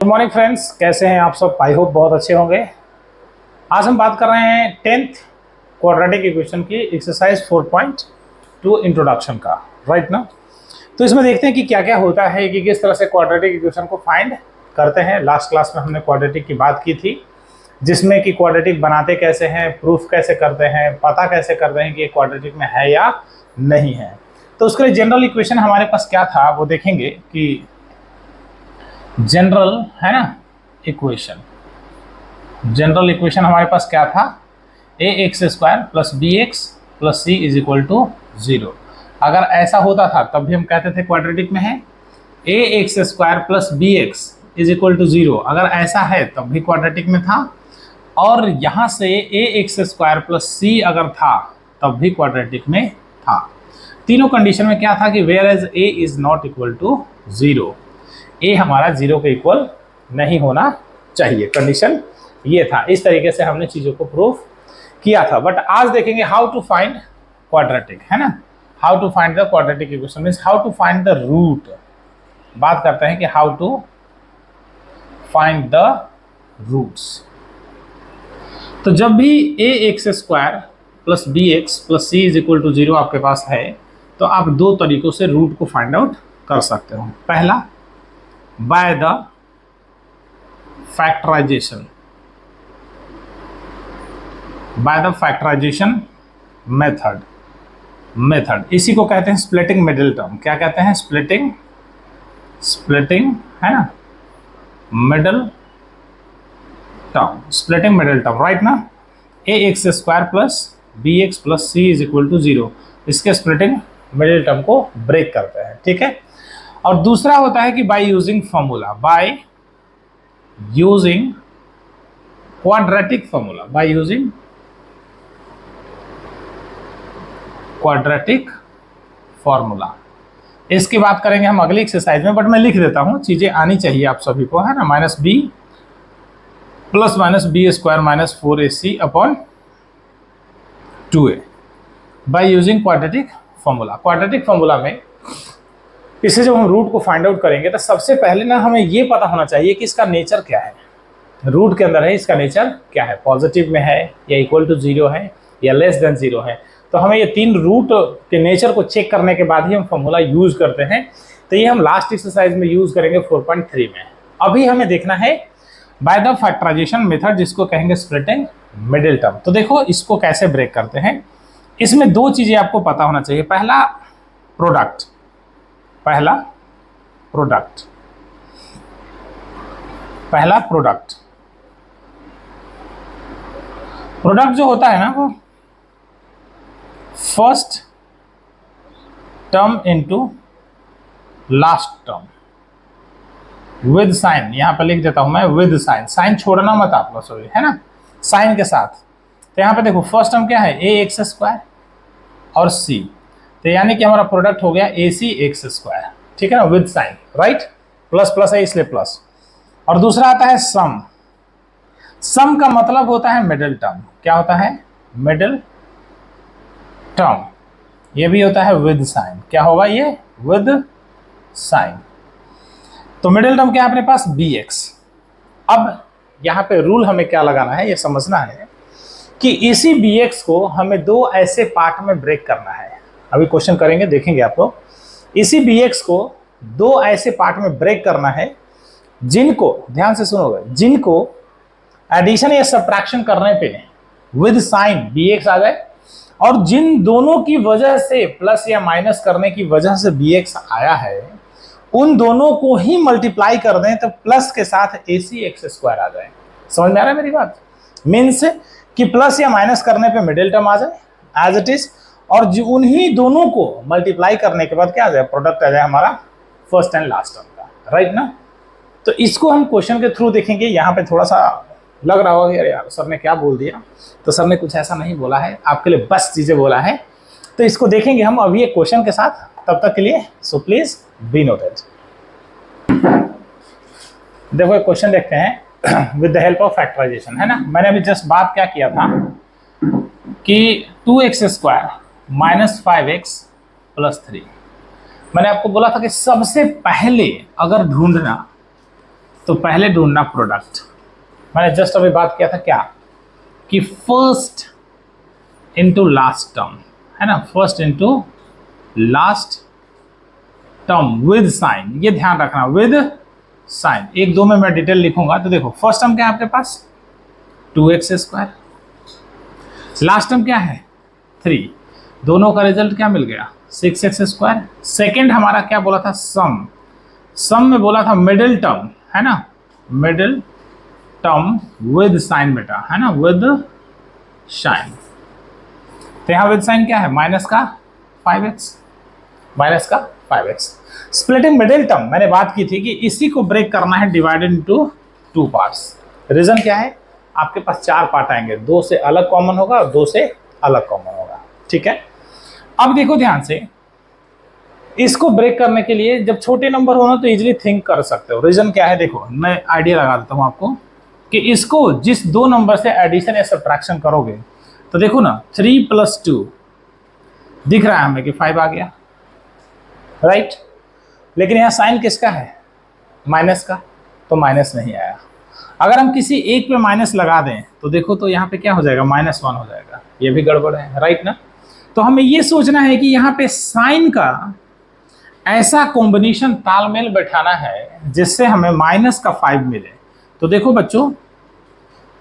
Good morning friends, कैसे हैं आप सब। आई होप बहुत अच्छे होंगे। आज हम बात कर रहे हैं 10th क्वाड्रेटिक इक्वेशन की एक्सरसाइज 4.2 इंट्रोडक्शन का, राइट ना। तो इसमें देखते हैं कि क्या क्या होता है, कि किस तरह से क्वाड्रेटिक इक्वेशन को फाइंड करते हैं। लास्ट क्लास में हमने क्वाड्रेटिक की बात की थी, जिसमें कि क्वाड्रेटिक बनाते कैसे हैं, प्रूफ कैसे करते हैं, पता कैसे करते हैं कि क्वाड्रेटिक में है या नहीं है। तो उसके लिए जनरल इक्वेशन हमारे पास क्या था वो देखेंगे कि जनरल है ना इक्वेशन, जनरल इक्वेशन हमारे पास क्या था, a x square plus b x plus c is equal to 0। अगर ऐसा होता था तब भी हम कहते थे क्वाड्रेटिक में है। A x square plus b x is equal to 0, अगर ऐसा है तब भी क्वाड्रेटिक में था। और यहाँ से ए एक्स स्क्वायर प्लस सी अगर था तब भी क्वाड्रेटिक में था। तीनों कंडीशन में क्या था कि whereas a is not equal to 0, a हमारा 0 के इक्वल नहीं होना चाहिए। कंडीशन ये था। इस तरीके से हमने चीज़ों को प्रूफ किया था। बट आज देखेंगे हाउ टू फाइंड क्वाड्रेटिक, है ना। How to find the quadratic equation means how to find the root. बात करते हैं कि how to find the roots. तो जब भी a x square plus b x plus c is equal to 0 आपके पास है, तो आप दो तरीकों से रूट को फाइंड आउट कर सकते हो। पहला, by the factorization, by the factorization method इसी को कहते हैं स्प्लिटिंग मिडिल टर्म। क्या कहते हैं? स्प्लिटिंग है ना, middle term, splitting middle term, right ना। A x square plus b x plus c is equal to 0, इसके स्प्लिटिंग मिडिल टर्म को ब्रेक करते हैं, ठीक है। और दूसरा होता है कि by using formula, by using quadratic formula, by using quadratic formula. इसकी बात करेंगे हम अगली एक्सरसाइज में, बट मैं लिख देता हूं, चीजें आनी चाहिए आप सभी को, है ना। Minus b plus minus b square minus 4ac upon 2a by using quadratic formula. Quadratic formula में इससे जब हम रूट को फाइंड आउट करेंगे तो सबसे पहले ना हमें ये पता होना चाहिए कि इसका नेचर क्या है। रूट के अंदर है, इसका नेचर क्या है, पॉजिटिव में है या इक्वल टू 0 है या लेस देन 0 है। तो हमें ये तीन रूट के नेचर को चेक करने के बाद ही हम फॉर्मूला यूज करते हैं। तो ये हम लास्ट एक्सरसाइज में यूज करेंगे 4.3 में। अभी हमें देखना है बाय द फैक्टराइजेशन मेथड, जिसको कहेंगे स्प्लिटिंग मिडिल टर्म। तो देखो इसको कैसे ब्रेक करते हैं। इसमें दो चीजें आपको पता होना चाहिए। पहला प्रोडक्ट, पहला प्रोडक्ट जो होता है ना वो first term into last term with sign. यहां पर लिख देता हूं मैं विद साइन, साइन छोड़ना मत आप लोग सॉरी, है ना, साइन के साथ। तो यहां पे देखो फर्स्ट टर्म क्या है, ए एक्स स्क्वायर और सी, तो यानी कि हमारा प्रोडक्ट हो गया ए सी एक्स स्क्वायर, ठीक है ना, with sign, right. Plus plus है इसलिए प्लस। और दूसरा आता है सम। सम का मतलब होता है मिडिल टर्म। क्या होता है? Middle term. ये भी होता है विद साइन। क्या होगा ये? With sign. तो मिडिल टर्म क्या है अपने पास? B x. अब यहां पे रूल हमें क्या लगाना है, ये समझना है कि इसी बी एक्स को हमें दो ऐसे पार्ट में ब्रेक करना है। अभी क्वेश्चन करेंगे, देखेंगे आप लोग। इसी बी एक्स को दो ऐसे पार्ट में ब्रेक करना है जिनको, ध्यान से सुनोगे, जिनको एडिशन या सब्ट्रैक्शन करने पे विद साइन बी एक्स आ जाए, और जिन दोनों की वजह से प्लस या माइनस करने की वजह से बी एक्स आया है, उन दोनों को ही मल्टीप्लाई कर दें तो प्लस के साथ ए सी एक्स स्क्वायर आ जाए। समझ में आ रहा है मेरी बात? मीन्स कि प्लस या माइनस करने पे मिडिल टर्म आ जाए एज इट इज, और उन्हीं दोनों को मल्टीप्लाई करने के बाद क्या आ जाए, प्रोडक्ट आ जाए हमारा फर्स्ट एंड लास्ट टर्म का, राइट ना। तो इसको हम क्वेश्चन के थ्रू देखेंगे। यहाँ पे थोड़ा सा लग रहा होगा यार सर ने क्या बोल दिया, तो सर ने कुछ ऐसा नहीं बोला है, आपके लिए बस चीजें बोला है। तो इसको देखेंगे हम अभी एक क्वेश्चन के साथ, तब तक के लिए सो प्लीज बी नोटेड। देखो एक क्वेश्चन देखते हैं with the help of factorization, है ना। मैंने अभी जस्ट बात क्या किया था कि 2x square minus 5x plus 3, मैंने आपको बोला था कि सबसे पहले अगर ढूंढना तो पहले ढूंढना प्रोडक्ट। मैंने जस्ट अभी बात किया था क्या कि फर्स्ट इंटू लास्ट टर्म, है ना, first into last term with sign, ये ध्यान रखना विद साइन। एक दो में मैं डिटेल लिखूंगा। तो देखो फर्स्ट टर्म क्या है आपके पास 2x², लास्ट टर्म क्या है 3, दोनों का रिजल्ट क्या मिल गया 6x²। सेकेंड हमारा क्या बोला था सम, सम में बोला था मिडिल टर्म, है ना, मिडिल टर्म विद साइन बेटा, है ना, विद साइन। तो यहाँ विद साइन क्या है माइनस का 5x, माइनस का 5x। स्प्लिटिंग मिडिल टर्म मैंने बात की थी कि इसी को ब्रेक करना है डिवाइडेड इनटू 2 पार्ट्स। रीजन क्या है, आपके पास 4 पार्ट आएंगे, 2 से अलग कॉमन होगा और 2 से अलग कॉमन होगा, ठीक है। अब देखो ध्यान से, इसको ब्रेक करने के लिए जब छोटे नंबर हो ना तो इजीली थिंक कर सकते हो। रीजन क्या है, देखो मैं आइडिया लगा देता हूं आपको कि इसको जिस 2 नंबर से एडिशन या सब्ट्रैक्शन करोगे तो देखो ना 3 + 2 दिख रहा है हमें कि 5 आ गया, राइट। लेकिन यहाँ साइन किसका है माइनस का, तो माइनस नहीं आया। अगर हम किसी एक पे माइनस लगा दें तो देखो तो यहाँ पे क्या हो जाएगा -1 हो जाएगा, ये भी गड़बड़ है, राइट ना। तो हमें ये सोचना है कि यहाँ पे साइन का ऐसा कॉम्बिनेशन तालमेल बैठाना है जिससे हमें -5 मिले। तो देखो बच्चों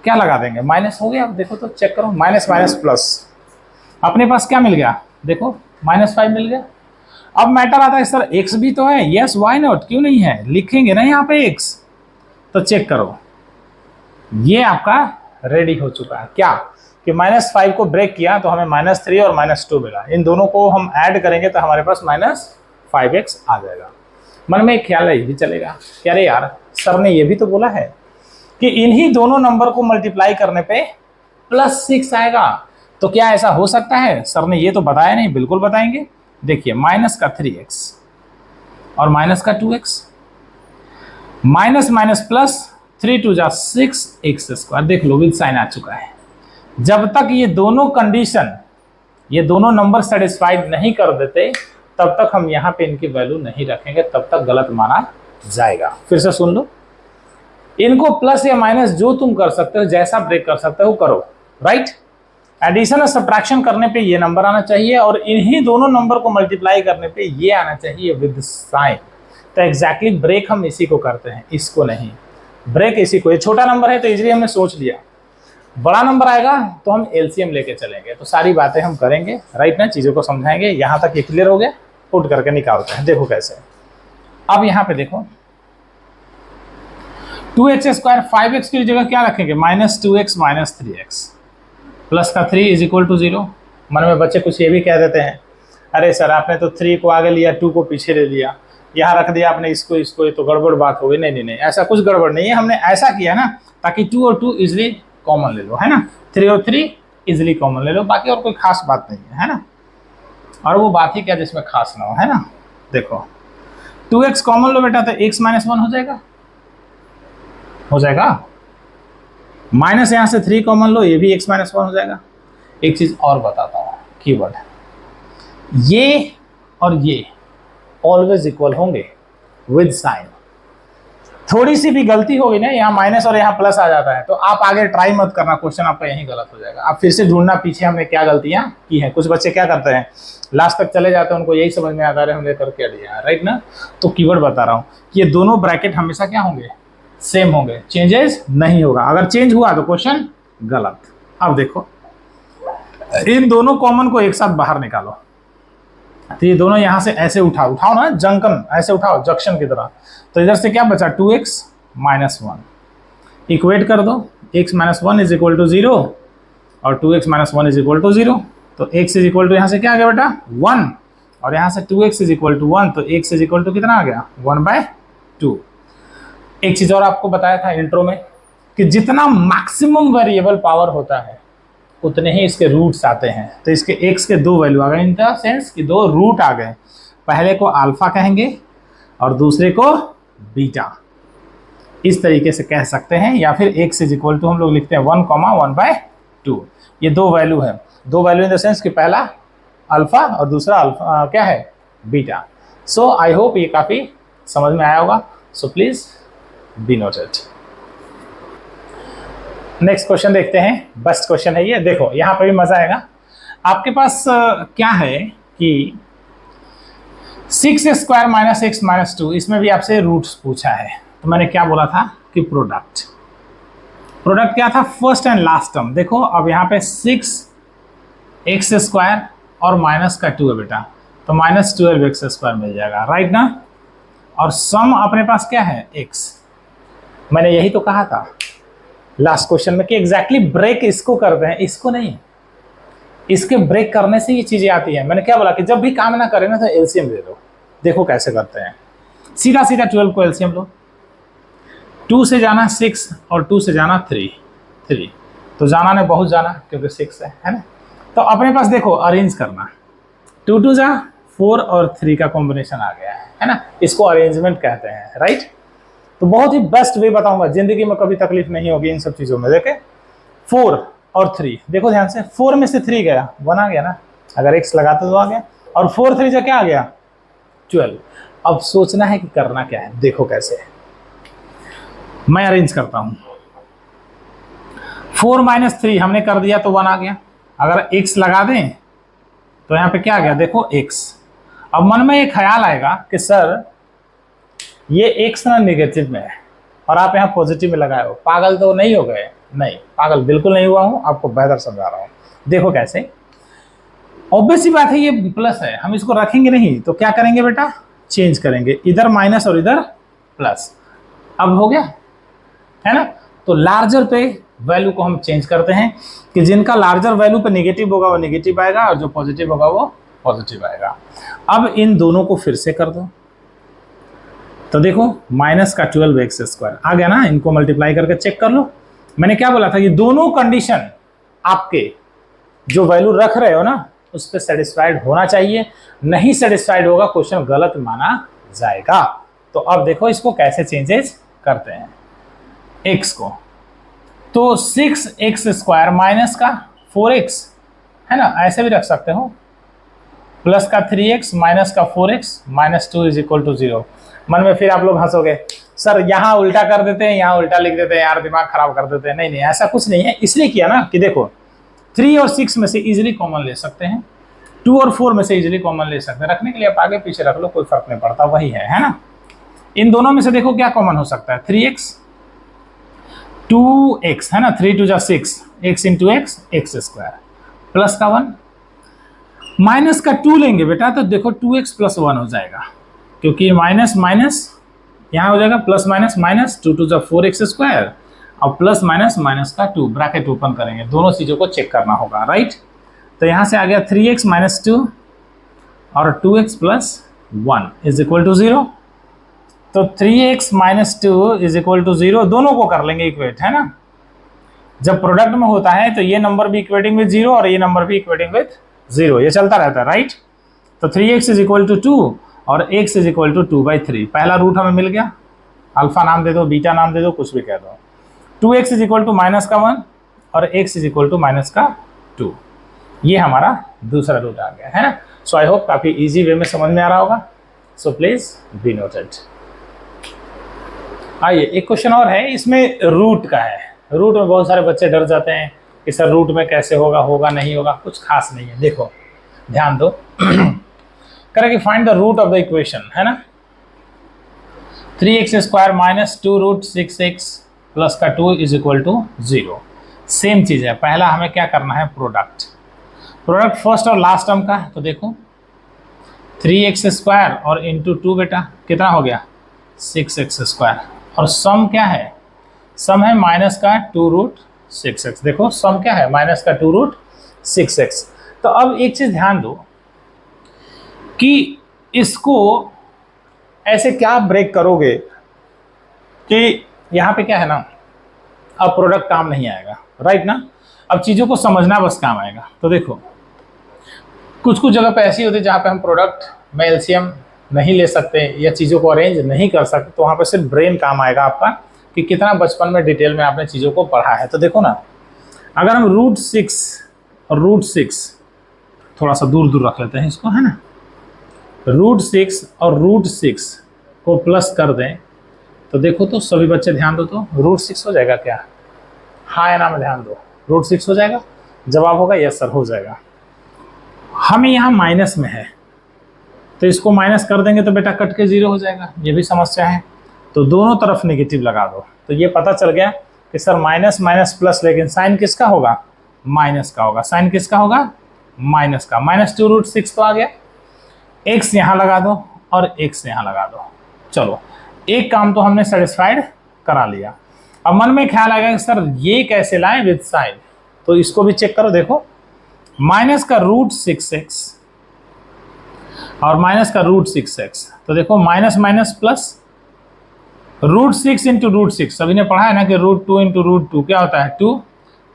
क्या लगा देंगे, माइनस हो गया, अब देखो तो चेक करो, माइनस माइनस प्लस, अपने पास क्या मिल गया देखो -5 मिल गया। अब मैटर आता है सर x भी तो है, यस वाई नॉट, क्यों नहीं है, लिखेंगे ना यहाँ पे x। तो चेक करो ये आपका रेडी हो चुका है क्या कि -5 को ब्रेक किया तो हमें -3 और -2 मिला। इन दोनों को हम ऐड करेंगे तो हमारे पास -5x आ जाएगा। मन में एक ख्याल है ये भी चलेगा कि अरे यार सर ने ये भी तो बोला है कि इन्हीं दोनों नंबर को मल्टीप्लाई करने पे +6 आएगा। तो क्या ऐसा हो सकता है, सर ने ये तो बताया नहीं, बिल्कुल बताएंगे। देखिए माइनस का 3x और माइनस का 2x, minus minus plus 3 × 2 = 6x², देख लो विद साइन आ चुका है। जब तक ये दोनों कंडीशन, ये दोनों नंबर सेटिस्फाइड नहीं कर देते तब तक हम यहाँ पे इनकी वैल्यू नहीं रखेंगे, तब तक गलत माना जाएगा। फिर से सुन लो, इनको प्लस या माइनस जो तुम कर सकते हो, जैसा ब्रेक कर सकते हो करो, राइट। एडिशन और सब्ट्रैक्शन करने पे ये नंबर आना चाहिए और इन्हीं दोनों नंबर को मल्टीप्लाई करने पे ये आना चाहिए विद साइन। तो एग्जैक्टली ब्रेक हम इसी को करते हैं, इसको नहीं, ब्रेक इसी को। ये छोटा नंबर है तो इजीली हमने सोच लिया, बड़ा नंबर आएगा तो हम एलसीएम लेके चलेंगे। तो सारी बातें हम करेंगे, राइट ना, चीज़ों को समझाएंगे। यहाँ तक ये क्लियर हो गया, पुट करके निकालते हैं, देखो कैसे। अब यहाँ पे देखो 2x², 5x की जगह क्या रखेंगे -2x -3x, प्लस का 3 = 0। मन में बच्चे कुछ ये भी कह देते हैं, अरे सर आपने तो 3 को आगे लिया 2 को पीछे ले लिया, यहाँ रख दिया आपने इसको, ये तो गड़बड़ बात हो गई। नहीं नहीं नहीं, ऐसा कुछ गड़बड़ नहीं है, हमने ऐसा किया ना ताकि 2 और 2 इजिली कॉमन ले लो, है ना, 3 और 3 इजिली कॉमन ले लो, बाकी और कोई खास बात नहीं है ना। और वो बात ही क्या जिसमें खास ना हो, है ना। देखो 2x कॉमन लो बेटा तो x -1 हो जाएगा, हो जाएगा। माइनस यहाँ से 3 कॉमन लो, ये भी x -1 हो जाएगा। एक चीज और बताता हूँ, कीवर्ड, ये और ये ऑलवेज इक्वल होंगे विद साइन। थोड़ी सी भी गलती होगी ना, यहाँ माइनस और यहाँ प्लस आ जाता है, तो आप आगे ट्राई मत करना, क्वेश्चन आपका यहीं गलत हो जाएगा। आप फिर से ढूंढना पीछे हमने क्या गलतियां की हैं। कुछ बच्चे क्या करते हैं, लास्ट तक चले जाते हैं, उनको यही समझ में आता है हमने कर क्या लिया, राइट ना। तो कीवर्ड बता रहा हूँ, ये दोनों ब्रैकेट हमेशा क्या होंगे, सेम होंगे, चेंजेस नहीं होगा। अगर चेंज हुआ तो क्वेश्चन गलत। अब देखो इन दोनों कॉमन को एक साथ बाहर निकालो, तो ये दोनों यहां से ऐसे उठाओ ना, जंकन ऐसे उठाओ जंक्शन की तरह। तो इधर से क्या बचा 2x -1, इक्वेट कर दो, x -1 = 0 और 2x -1 = 0। तो x = यहाँ से क्या आ गया बेटा 1 और यहाँ से 2x = 1, तो x = कितना आ गया 1/2। एक चीज और आपको बताया था इंट्रो में कि जितना मैक्सिमम वेरिएबल पावर होता है उतने ही इसके रूट्स आते हैं। तो इसके x के 2 वैल्यू आ गए, इन द सेंस कि 2 रूट आ गए। पहले को अल्फा कहेंगे और दूसरे को बीटा, इस तरीके से कह सकते हैं। या फिर x = हम लोग लिखते हैं 1, 1/2। ये 2 वैल्यू है, 2 वैल्यू इन द सेंस कि पहला अल्फा और दूसरा अल्फा क्या है बीटा। सो आई होप ये काफ़ी समझ में आया होगा। So please be noted. Next question देखते हैं, बेस्ट क्वेश्चन है ये। देखो यहाँ पे भी मजा आएगा। आपके पास क्या है कि 6² माइनस x माइनस 2, इसमें भी आपसे रूट्स पूछा है। तो मैंने क्या बोला था कि प्रोडक्ट क्या था, फर्स्ट एंड लास्ट टर्म। देखो अब यहाँ पे 6x² और माइनस का 2 है बेटा, तो माइनस 12x² मिल जाएगा, राइट ना। और सम अपने पास क्या है, x। मैंने यही तो कहा था लास्ट क्वेश्चन में कि एग्जैक्टली ब्रेक इसको करते हैं, इसको नहीं। इसके ब्रेक करने से ये चीजें आती हैं। मैंने क्या बोला कि जब भी काम ना करें ना तो एलसीएम ले लो। देखो कैसे करते हैं, सीधा सीधा 12 को एलसीएम लो। 2 से जाना 6 और 2 से जाना 3, तो जाना ने बहुत जाना क्योंकि 6 है ना। तो अपने पास देखो अरेंज करना, 2 2 जा 4 और 3 का कॉम्बिनेशन आ गया है ना। इसको अरेंजमेंट कहते हैं, राइट। तो बहुत ही बेस्ट वे बताऊंगा, जिंदगी में कभी तकलीफ नहीं होगी इन सब चीजों में। देखे 4 और 3, देखो ध्यान से, 4 में से 3 गया, 1 आ गया ना, अगर x लगाते तो आ गया, और 4 3 जा क्या आ गया, 12। अब सोचना है कि करना क्या है। देखो कैसे मैं अरेंज करता हूं। 4 माइनस 3 हमने कर दिया तो 1 आ गया। अगर x लगा दें तो यहां पे क्या आ गया, देखो x। अब मन में एक ख्याल आएगा कि सर ये x ना नेगेटिव में है और आप यहाँ पॉजिटिव में लगाए हो, पागल तो नहीं हो गए? नहीं, पागल बिल्कुल नहीं हुआ हूं, आपको बेहतर समझा रहा हूं। देखो कैसे, ऑब्वियस सी बात है ये प्लस है, हम इसको रखेंगे नहीं तो क्या करेंगे बेटा, चेंज करेंगे, इधर माइनस और इधर प्लस। अब हो गया है ना। तो लार्जर पे वैल्यू को हम चेंज करते हैं कि जिनका लार्जर वैल्यू पे नेगेटिव होगा वो नेगेटिव आएगा और जो पॉजिटिव होगा वो पॉजिटिव आएगा। अब इन दोनों को फिर से कर दो, तो देखो माइनस का 12x² आ गया ना। इनको मल्टीप्लाई करके चेक कर लो। मैंने क्या बोला था कि दोनों कंडीशन आपके जो वैल्यू रख रहे हो ना उस पर सेटिस्फाइड होना चाहिए, नहीं सेटिस्फाइड होगा क्वेश्चन गलत माना जाएगा। तो अब देखो इसको कैसे चेंजेस करते हैं x को। तो 6x² माइनस का 4x है ना, ऐसे भी रख सकते हो, प्लस का 3x माइनस का 4x minus 2 is equal to 0। मन में फिर आप लोग हंसोगे, सर यहाँ उल्टा कर देते हैं, यहाँ उल्टा लिख देते हैं, यार दिमाग खराब कर देते हैं। नहीं नहीं, ऐसा कुछ नहीं है। इसलिए किया ना कि देखो 3 और 6 में से इजीली कॉमन ले सकते हैं, 2 और 4 में से इजीली कॉमन ले सकते हैं। रखने के लिए आप आगे पीछे रख लो, कोई फर्क नहीं पड़ता, वही है ना। इन दोनों में से देखो क्या कॉमन हो सकता है, 3x 2x है ना, 3 2 जा 6, x इंटू x² प्लस का 1 माइनस का 2 लेंगे बेटा, तो देखो 2x प्लस 1 हो जाएगा, क्योंकि माइनस माइनस यहाँ हो जाएगा प्लस माइनस माइनस, 2 2 जा 4x² और प्लस माइनस माइनस का 2, ब्रैकेट ओपन करेंगे, दोनों चीज़ों को चेक करना होगा, राइट। तो यहाँ से आ गया 3x माइनस 2 और 2x plus 1 is equal to 0। तो 3x minus 2 is equal to 0, दोनों को कर लेंगे इक्वेट, है ना। जब प्रोडक्ट में होता है तो ये नंबर भी इक्वेटिंग विद 0 और ये नंबर भी इक्वेटिंग विद 0, ये चलता रहता है, राइट। तो 3x इज इक्वल टू 2 और x इज इक्वल टू 2/3। पहला रूट हमें मिल गया, अल्फा नाम दे दो, बीटा नाम दे दो, कुछ भी कह दो। 2x is equal to minus का 1 और x is equal to minus का 2, ये हमारा दूसरा रूट आ गया, है ना। सो आई होप काफी इजी वे में समझ में आ रहा होगा। सो प्लीज बी नोटेड। आइए एक क्वेश्चन और है, इसमें रूट का है। रूट में बहुत सारे बच्चे डर जाते हैं कि सर रूट में कैसे होगा, होगा नहीं होगा, कुछ खास नहीं है। देखो ध्यान दो, करें कि find the root of the equation, है ना। 3x² minus 2 root 6x plus का 2 इज इक्वल टू 0। सेम चीज है, पहला हमें क्या करना है, प्रोडक्ट फर्स्ट और लास्ट टर्म का। तो देखो 3x² और इंटू 2 बेटा कितना हो गया, 6x² और सम क्या है, सम है माइनस का 2 रूट 6x। देखो सम क्या है, माइनस का 2 रूट 6x। तो अब एक चीज ध्यान दो कि इसको ऐसे क्या ब्रेक करोगे कि यहाँ पे क्या है ना, अब प्रोडक्ट काम नहीं आएगा, राइट ना। अब चीज़ों को समझना बस काम आएगा। तो देखो कुछ कुछ जगह पे ऐसी होती है जहाँ पे हम प्रोडक्ट में एलसीएम नहीं ले सकते या चीज़ों को अरेंज नहीं कर सकते, तो वहाँ पे सिर्फ ब्रेन काम आएगा आपका कि कितना बचपन में डिटेल में आपने चीज़ों को पढ़ा है। तो देखो ना, अगर हम रूट 6 थोड़ा सा दूर दूर रख लेते हैं इसको, है ना। रूट 6 और रूट 6 को प्लस कर दें तो देखो तो सभी बच्चे ध्यान दो, तो √6 हो जाएगा क्या? हाँ या ना में ध्यान दो, √6 हो जाएगा। जवाब होगा यस सर हो जाएगा। हमें यहाँ माइनस में है तो इसको माइनस कर देंगे तो बेटा कट के 0 हो जाएगा, ये भी समस्या है। तो दोनों तरफ नेगेटिव लगा दो, तो ये पता चल गया कि सर माइनस माइनस प्लस, लेकिन साइन किसका होगा? माइनस का होगा। साइन किसका होगा? माइनस का। -2√6 तो आ गया। एक्स यहाँ लगा दो और एक्स यहाँ लगा दो। चलो एक काम तो हमने सेटिस्फाइड करा लिया। अब मन में ख्याल आएगा कि सर ये कैसे लाएं विद साइन, तो इसको भी चेक करो। देखो माइनस का √6x और माइनस का √6x, तो देखो माइनस माइनस प्लस, √6 इंटू √6 सभी ने पढ़ा है ना कि √2 इंटू √2 क्या होता है? 2।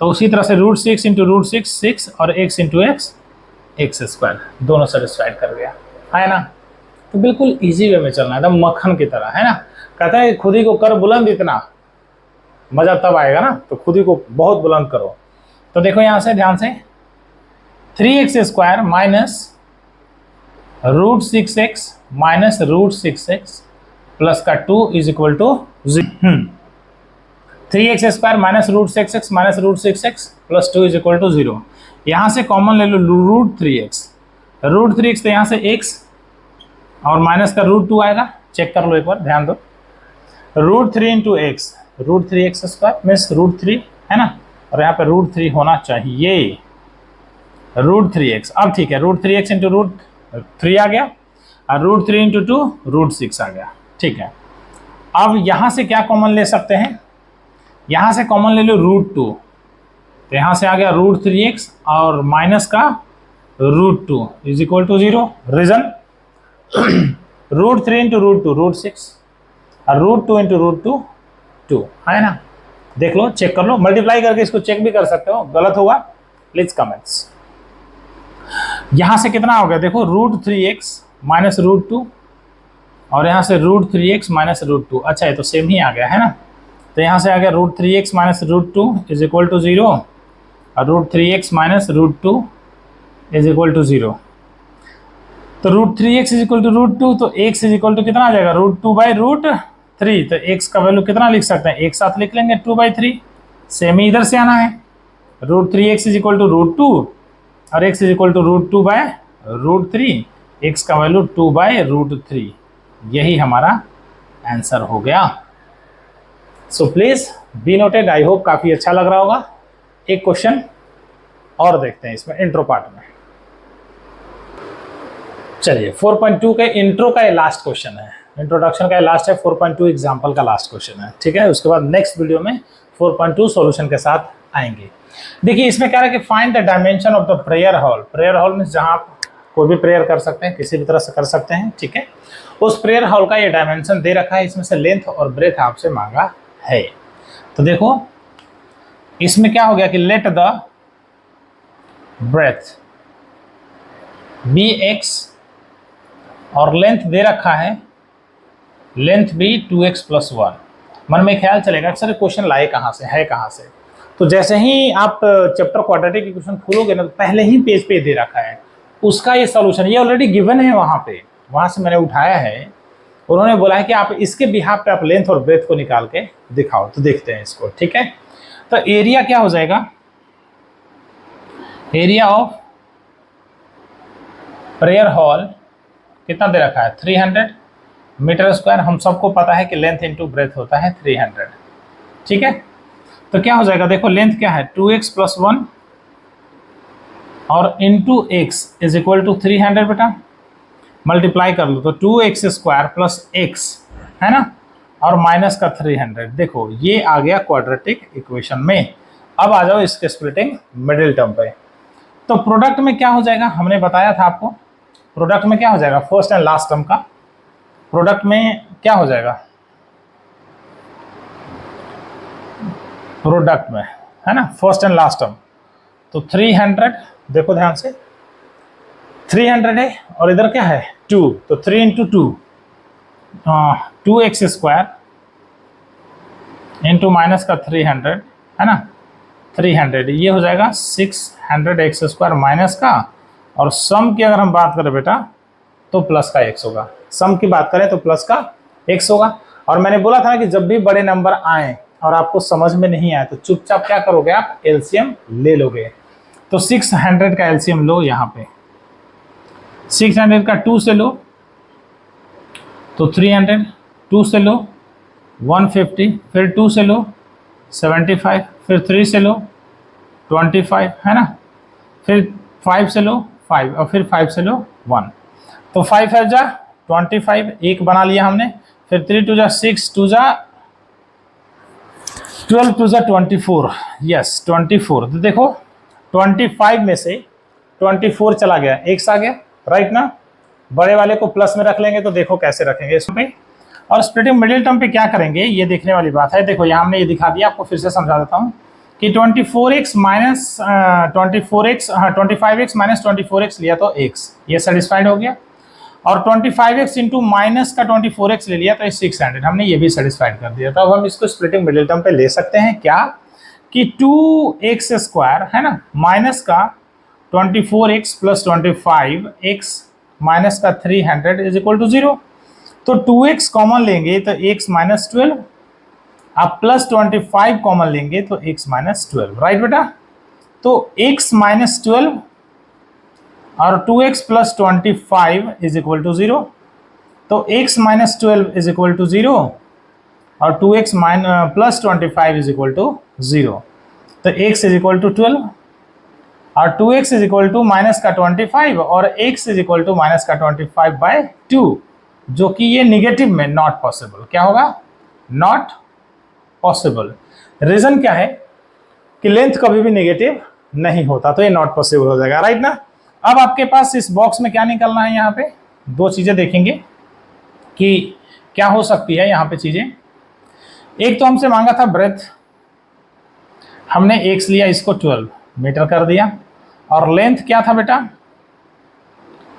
तो उसी तरह से √6 इंटू √6 6 और x इंटू x² दोनों सेटिस्फाइड कर गया है ना। तो बिल्कुल इजी वे में चलना है, एकदम मक्खन की तरह, है ना। कहता है खुद ही को कर बुलंद, इतना मजा तब आएगा ना, तो खुद ही को बहुत बुलंद करो। तो देखो यहां से ध्यान से 3x² minus √6x minus √6x plus का 2 is equal to 0। 3x² minus √6x minus √6x plus 2 is equal to 0। यहां से कॉमन ले लो √3x, √3x तो यहां से x और माइनस का √2 आएगा। चेक कर लो एक बार, ध्यान दो। √3 इंटू एक्स, √3x² मीन्स √3 है ना, और यहाँ पे √3 होना चाहिए, √3x। अब ठीक है, √3x इंटू √3 आ गया और √3 इंटू 2 √6 आ गया। ठीक है, अब यहाँ से क्या कॉमन ले सकते हैं? यहाँ से कॉमन ले लो √2, तो यहाँ से आ गया √3x और माइनस का √2 is equal to 0। Reason √3 into √2 √6 और √2 इंटू √2 2 है ना। देख लो, चेक कर लो, मल्टीप्लाई करके इसको चेक भी कर सकते हो, गलत होगा प्लीज कमेंट्स। यहां से कितना हो गया? देखो √3x माइनस √2 और यहाँ से √3x माइनस √2। अच्छा ये तो सेम ही आ गया है ना। तो यहाँ से आ गया √3x minus √2 is equal to 0 और √3x minus √2 is equal to 0। तो √3x इज इक्वल टू √2, तो x इज इक्वल टू कितना आ जाएगा? √2/√3। तो x का वैल्यू कितना लिख सकते हैं? एक साथ लिख लेंगे 2/3। सेम ही इधर से आना है, √3x इज इक्वल टू √2 और x is equal to √2/√3। x का वैल्यू 2/√3, यही हमारा आंसर हो गया। So please be noted. I hope काफी अच्छा लग रहा होगा। एक क्वेश्चन और देखते हैं इसमें इंट्रो पार्ट में। चलिए 4.2 के इंट्रो का ये लास्ट क्वेश्चन है, इंट्रोडक्शन का ये लास्ट है। 4.2 एग्जाम्पल का लास्ट क्वेश्चन है, ठीक है। उसके बाद नेक्स्ट वीडियो में 4.2 सॉल्यूशन के साथ आएंगे। देखिए इसमें क्या है कि find the dimension of the prayer hall. Prayer hall में जहां आप कोई भी प्रेयर कर सकते हैं, किसी भी तरह से कर सकते हैं, ठीक है। उस प्रेयर हॉल का ये डायमेंशन दे रखा है, इसमें से लेंथ और ब्रेथ आपसे मांगा है। तो देखो इसमें क्या हो गया कि let the breadth be x और लेंथ दे रखा है, लेंथ भी 2x + 1। मन में ख्याल चलेगा सर क्वेश्चन लाए कहाँ से, है कहाँ से। तो जैसे ही आप चैप्टर क्वाड्रेटिक इक्वेशन खोलोगे ना, तो पहले ही पेज पे दे रखा है उसका ये सॉल्यूशन, ये ऑलरेडी गिवन है वहाँ पे, वहाँ से मैंने उठाया है। उन्होंने बोला है कि आप इसके बिहाफ पे आप लेंथ और ब्रेथ को निकाल के दिखाओ। तो देखते हैं इसको, ठीक है। तो एरिया क्या हो जाएगा? एरिया ऑफ प्रेयर हॉल कितना दे रखा है? 300 मीटर स्क्वायर। हम सबको पता है कि लेंथ इंटू ब्रेथ होता है 300, ठीक है। तो क्या हो जाएगा? देखो लेंथ क्या है? 2x + 1 और into x is equal to 300। बेटा मल्टीप्लाई कर लो तो 2x² + x है ना, और माइनस का 300। देखो ये आ गया क्वाड्रेटिक इक्वेशन में। अब आ जाओ इसके स्प्लिटिंग मिडिल टर्म पे। तो प्रोडक्ट में क्या हो जाएगा? हमने बताया था आपको, प्रोडक्ट में क्या हो जाएगा? फर्स्ट एंड लास्ट टर्म का प्रोडक्ट में क्या हो जाएगा? प्रोडक्ट में है ना, फर्स्ट एंड लास्ट टर्म। तो 300, देखो ध्यान से 300 है और इधर क्या है? 2। तो 3 × 2 2x² इंटू माइनस का 300 है ना, 300 ये हो जाएगा 600x² माइनस का, और सम की अगर हम बात करें बेटा तो प्लस का x होगा। सम की बात करें तो प्लस का x होगा। और मैंने बोला था ना कि जब भी बड़े नंबर आए और आपको समझ में नहीं आए तो चुपचाप क्या करोगे, आप एलसीएम ले लोगे। तो 600 का एलसीएम लो, यहाँ पे 600 का 2 से लो तो 300, 2 से लो 150, फिर 2 से लो 75, फिर 3 से लो 25, है ना, फिर 5 से लो 5 और फिर 5 से लो 1। तो 5 है जा 25, एक बना लिया हमने, फिर 3 टू जा 6, 2 जा 12, 2 जा 24, यस 24। तो देखो 25 में से 24 चला गया, एक्स आ गया, राइट ना। बड़े वाले को प्लस में रख लेंगे तो देखो कैसे रखेंगे इसमें। और स्प्लिटिंग मिडिल टर्म पे क्या करेंगे, ये देखने वाली बात है। देखो यहाँ हमने ये दिखा दिया, आपको फिर से समझा देता हूँ कि 24x माइनस 24x, हाँ 25x माइनस 24x लिया तो x, ये सेटिस्फाइड हो गया। और 25x इंटू माइनस का 24x ले लिया तो 600, हमने ये भी सेटिस्फाइड कर दिया। तो अब हम इसको स्प्लिटिंग मिडिल टर्म पे ले सकते हैं क्या, कि 2x स्क्वायर है ना, माइनस का 24x प्लस 25x माइनस का 300 इज इक्वल टू 0। तो 2x कॉमन लेंगे तो x माइनस 12, आप प्लस 25 कॉमन लेंगे तो x माइनस 12, राइट बेटा। तो x माइनस 12 और 2x plus 25 is equal to 0। तो x minus 12 is equal to 0 और 2x plus 25 is equal to 0। तो x इज इक्वल टू 12 और 2x is equal to minus का 25 और x is equal to minus का 25/2, जो कि ये निगेटिव में नॉट पॉसिबल, क्या होगा, नॉट पॉसिबल। रीजन क्या है कि लेंथ कभी भी नेगेटिव नहीं होता, तो ये नॉट पॉसिबल हो जाएगा, राइट ना। अब आपके पास इस बॉक्स में क्या निकलना है, यहाँ पे दो चीजें देखेंगे कि क्या हो सकती है यहाँ पे चीजें। एक तो हमसे मांगा था ब्रेथ, हमने x लिया, इसको 12 मीटर कर दिया। और लेंथ क्या था बेटा,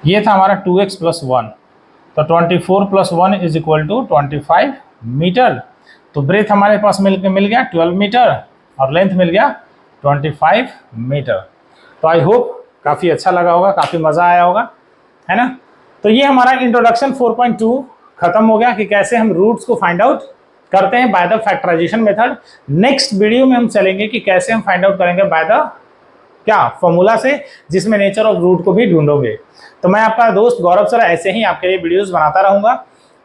ये था हमारा 2x प्लस 1, तो 24 plus 1 is equal to 25 metre. तो ब्रेथ हमारे पास मिल गया 12 मीटर और लेंथ मिल गया 25 मीटर। तो आई होप काफ़ी अच्छा लगा होगा, काफ़ी मज़ा आया होगा, है ना। तो ये हमारा इंट्रोडक्शन 4.2 खत्म हो गया कि कैसे हम रूट्स को फाइंड आउट करते हैं by the factorization method. Next video में हम चलेंगे कि कैसे हम फाइंड आउट करेंगे बाय द क्या फॉर्मूला से, जिसमें नेचर ऑफ रूट को भी ढूंढोगे। तो मैं आपका दोस्त गौरव सर ऐसे ही आपके लिए वीडियोस बनाता रहूँगा।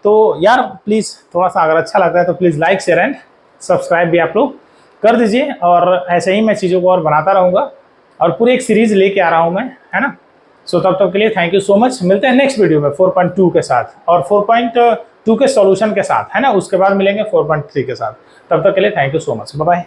तो यार प्लीज़ थोड़ा सा अगर अच्छा लगता है तो please like share and subscribe भी आप लोग कर दीजिए। और ऐसे ही मैं चीज़ों को और बनाता रहूँगा और पूरी एक सीरीज़ लेके आ रहा हूँ मैं, है ना। सो तब तक के लिए थैंक यू सो मच। मिलते हैं नेक्स्ट वीडियो में 4.2 के साथ और 4.2 के सॉल्यूशन के साथ, है ना। उसके बाद मिलेंगे 4.3 के साथ। तब तक के लिए thank you so much, bye bye.